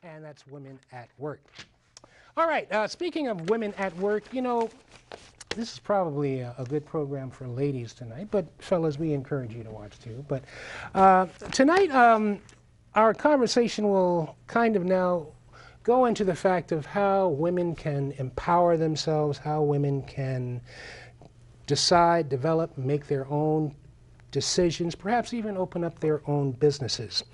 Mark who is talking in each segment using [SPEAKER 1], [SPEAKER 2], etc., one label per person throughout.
[SPEAKER 1] and that's Women at Work. All right, speaking of women at work, you know, this is probably a good program for ladies tonight, but fellas, we encourage you to watch too. But tonight, our conversation will kind of now go into the fact of how women can empower themselves, how women can decide, develop, make their own decisions, perhaps even open up their own businesses.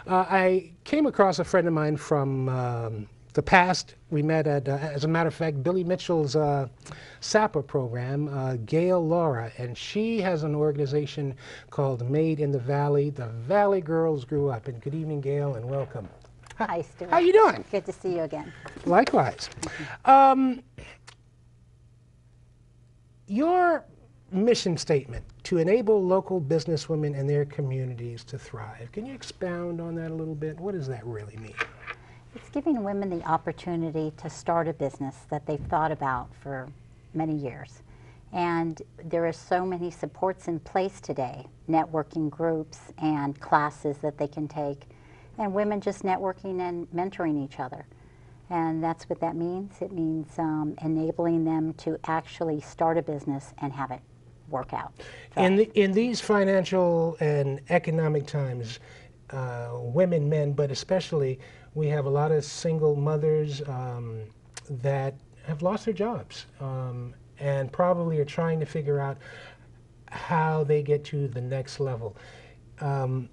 [SPEAKER 1] I came across a friend of mine from the past. We met at, as a matter of fact, Billy Mitchell's SAPA program, Gail Lara, and she has an organization called Made in the Valley. The Valley Girls Grew Up. And good evening, Gail, and welcome.
[SPEAKER 2] Hi, Stuart.
[SPEAKER 1] How you doing?
[SPEAKER 2] Good to see you again.
[SPEAKER 1] Likewise. Your mission statement, to enable local businesswomen and their communities to thrive. Can you expound on that a little bit? What does that really mean?
[SPEAKER 2] It's giving women the opportunity to start a business that they've thought about for many years. And there are so many supports in place today, networking groups and classes that they can take, and women just networking and mentoring each other. And that's what that means. It means enabling them to actually start a business and have it work out.
[SPEAKER 1] In these financial and economic times, women, men, but especially, we have a lot of single mothers that have lost their jobs and probably are trying to figure out how they get to the next level. You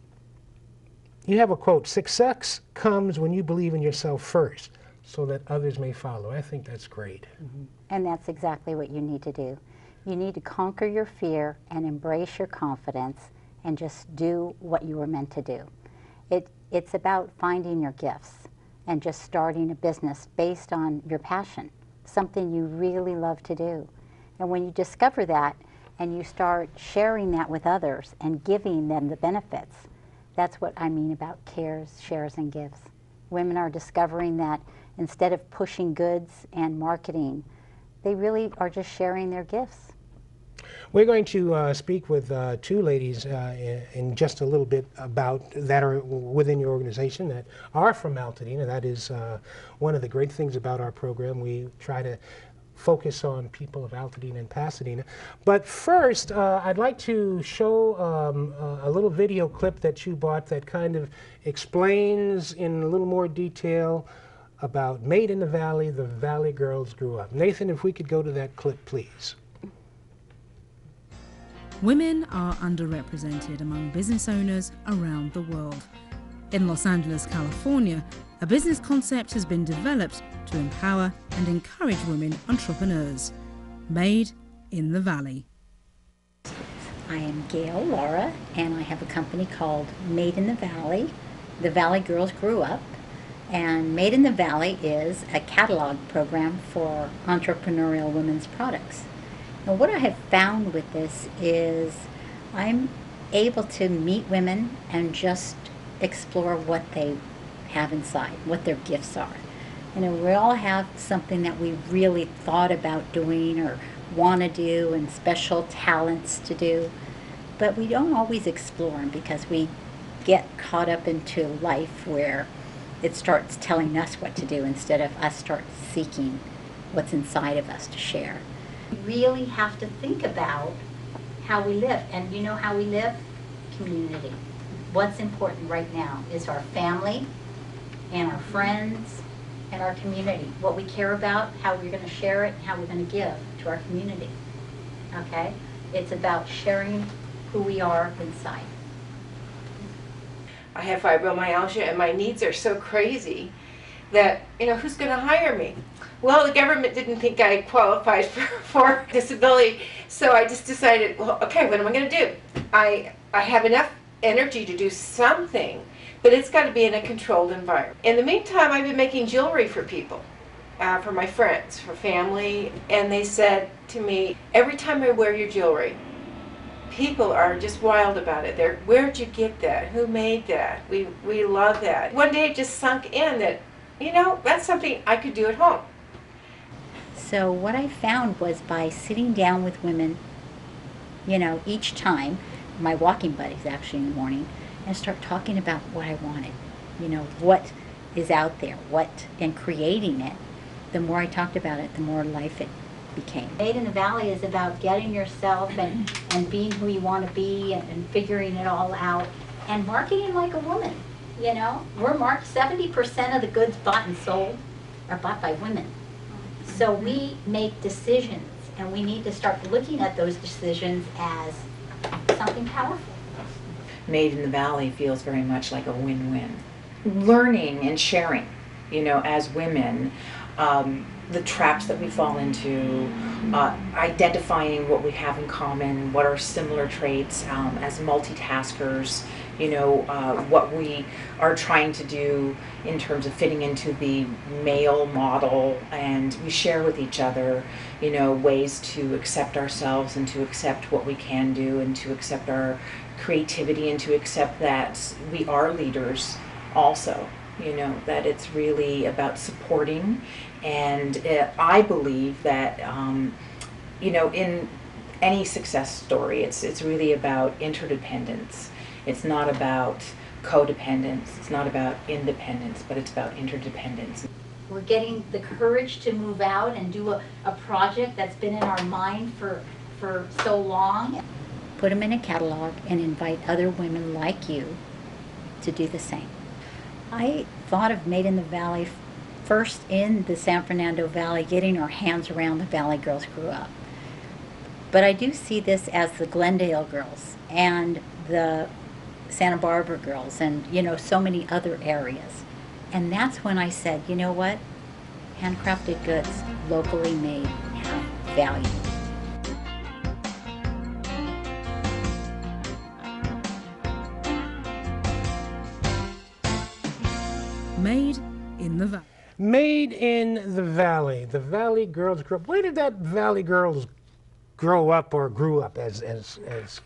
[SPEAKER 1] have a quote, "Success comes when you believe in yourself first, so that others may follow." I think that's great.
[SPEAKER 2] Mm-hmm. And that's exactly what you need to do. You need to conquer your fear and embrace your confidence and just do what you were meant to do. It's about finding your gifts and just starting a business based on your passion, something you really love to do. And when you discover that and you start sharing that with others and giving them the benefits, that's what I mean about cares, shares, and gives. Women are discovering that instead of pushing goods and marketing, they really are just sharing their gifts.
[SPEAKER 1] We're going to speak with two ladies in just a little bit about that are within your organization that are from Pasadena. That is one of the great things about our program. We try to focus on people of Pasadena and Pasadena. But first, I'd like to show a little video clip that you bought that kind of explains in a little more detail about Made in the Valley, the Valley Girls Grew Up. Nathan, if we could go to that clip, please.
[SPEAKER 3] Women are underrepresented among business owners around the world. In Los Angeles, California, a business concept has been developed to empower and encourage women entrepreneurs. Made in the Valley.
[SPEAKER 2] I am Gail Lara, and I have a company called Made in the Valley. The Valley Girls Grew Up. And Made in the Valley is a catalog program for entrepreneurial women's products. And what I have found with this is I'm able to meet women and just explore what they have inside, what their gifts are. You know, we all have something that we really thought about doing or want to do and special talents to do, but we don't always explore them because we get caught up into life where it starts telling us what to do instead of us start seeking what's inside of us to share. We really have to think about how we live. And you know how we live? Community. What's important right now is our family and our friends and our community. What we care about, how we're going to share it, and how we're going to give to our community. Okay? It's about sharing who we are inside.
[SPEAKER 4] I have fibromyalgia and my needs are so crazy that, you know, who's going to hire me? Well, the government didn't think I qualified for disability, so I just decided, well, okay, what am I going to do? I have enough energy to do something, but it's got to be in a controlled environment. In the meantime, I've been making jewelry for people, for my friends, for family, and they said to me, every time I wear your jewelry, people are just wild about it. Where'd you get that? Who made that? We love that. One day it just sunk in that, you know, that's something I could do at home.
[SPEAKER 2] So what I found was by sitting down with women, you know, each time, my walking buddies actually in the morning, and start talking about what I wanted. You know, what is out there, and creating it, the more I talked about it, the more life it became. Made in the Valley is about getting yourself and being who you want to be and figuring it all out and marketing like a woman. You know, we're marked 70% of the goods bought and sold are bought by women. So we make decisions, and we need to start looking at those decisions as something powerful.
[SPEAKER 5] Made in the Valley feels very much like a win-win. Learning and sharing, you know, as women, the traps that we fall into, identifying what we have in common, what are similar traits as multitaskers, you know, what we are trying to do in terms of fitting into the male model, and we share with each other, you know, ways to accept ourselves and to accept what we can do and to accept our creativity and to accept that we are leaders also, you know, that it's really about supporting. And I believe that, you know, in any success story, it's really about interdependence. It's not about codependence, it's not about independence, but it's about interdependence.
[SPEAKER 2] We're getting the courage to move out and do a project that's been in our mind for so long. Put them in a catalog and invite other women like you to do the same. I thought of Made in the Valley first in the San Fernando Valley, getting our hands around the Valley Girls Grew Up. But I do see this as the Glendale girls and the Santa Barbara girls and, you know, so many other areas. And that's when I said, you know what? Handcrafted goods, locally made, have value.
[SPEAKER 3] Made in the Valley.
[SPEAKER 1] Made in the Valley Girls Grew Up. Where did that Valley Girls grow up or grew up as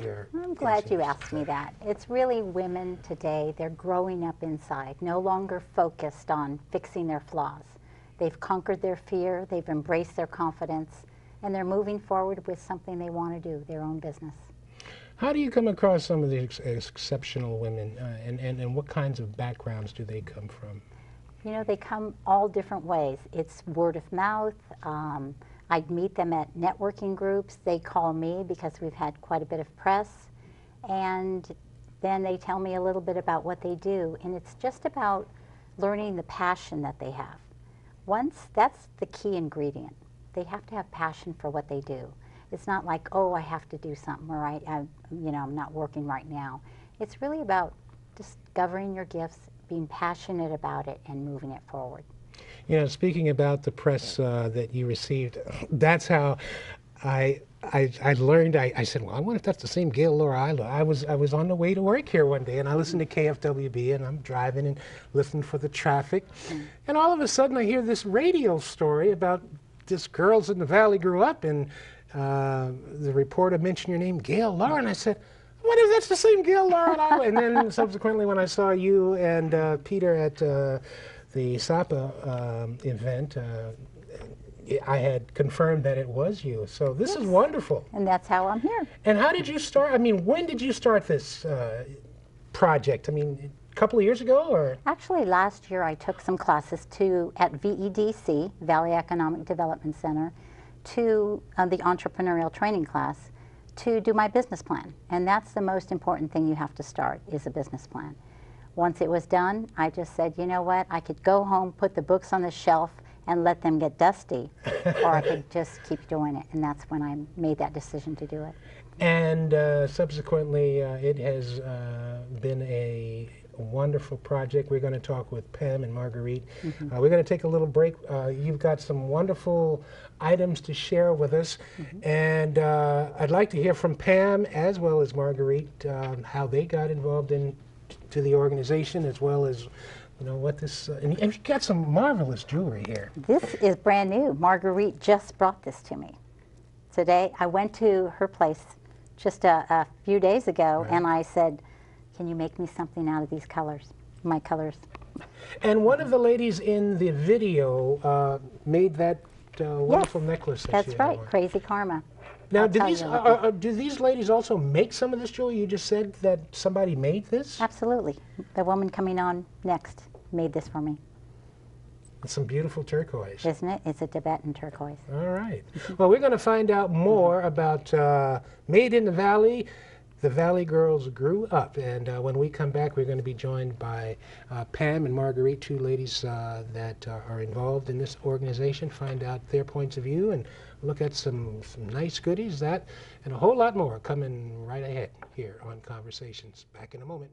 [SPEAKER 1] your...
[SPEAKER 2] I'm glad you asked me that. It's really women today, they're growing up inside, no longer focused on fixing their flaws. They've conquered their fear, they've embraced their confidence, and they're moving forward with something they want to do, their own business.
[SPEAKER 1] How do you come across some of these exceptional women, and what kinds of backgrounds do they come from?
[SPEAKER 2] You know, they come all different ways. It's word of mouth. I'd meet them at networking groups. They call me because we've had quite a bit of press. And then they tell me a little bit about what they do. And it's just about learning the passion that they have. That's the key ingredient. They have to have passion for what they do. It's not like, oh, I have to do something, or I'm not working right now. It's really about discovering your gifts, being passionate about it, and moving it forward.
[SPEAKER 1] You know, speaking about the press that you received, that's how I learned. I said, well, I wonder if that's the same Gail Lara I was on the way to work here one day, and I listened to KFWB, and I'm driving and listening for the traffic, and all of a sudden I hear this radio story about this Girls in the Valley Grew Up, and the reporter mentioned your name, Gail Lara, and I said, what if that's the same Gail Lara? And then subsequently when I saw you and Peter at the SAPA event, I had confirmed that it was you. So this is wonderful.
[SPEAKER 2] And that's how I'm here.
[SPEAKER 1] And how did you start? I mean, when did you start this project? I mean, a couple of years ago, or?
[SPEAKER 2] Actually, last year I took some classes at VEDC, Valley Economic Development Center, to the entrepreneurial training class to do my business plan. And that's the most important thing you have to start, is a business plan. Once it was done, I just said, you know what, I could go home, put the books on the shelf, and let them get dusty, or I could just keep doing it. And that's when I made that decision to do it.
[SPEAKER 1] And subsequently, it has been a wonderful project. We're going to talk with Pam and Marguerite. We're going to take a little break. You've got some wonderful items to share with us, and I'd like to hear from Pam as well as Marguerite, how they got involved into the organization, as well as, you know, what this, and you've got some marvelous jewelry here.
[SPEAKER 2] This is brand new. Marguerite just brought this to me today. I went to her place just a few days ago, and I said, can you make me something out of these colors, my colors?
[SPEAKER 1] And one of the ladies in the video made that wonderful necklace.
[SPEAKER 2] That's right, Crazy Karma.
[SPEAKER 1] Now, do these ladies also make some of this jewelry? You just said that somebody made this?
[SPEAKER 2] Absolutely. The woman coming on next made this for me.
[SPEAKER 1] It's some beautiful turquoise.
[SPEAKER 2] Isn't it? It's a Tibetan turquoise.
[SPEAKER 1] All right. Well, we're going to find out more about Made in the Valley. The Valley Girls Grew Up. And when we come back, we're going to be joined by Pam and Marguerite, two ladies that are involved in this organization, find out their points of view and look at some nice goodies, that and a whole lot more coming right ahead here on Conversations. Back in a moment.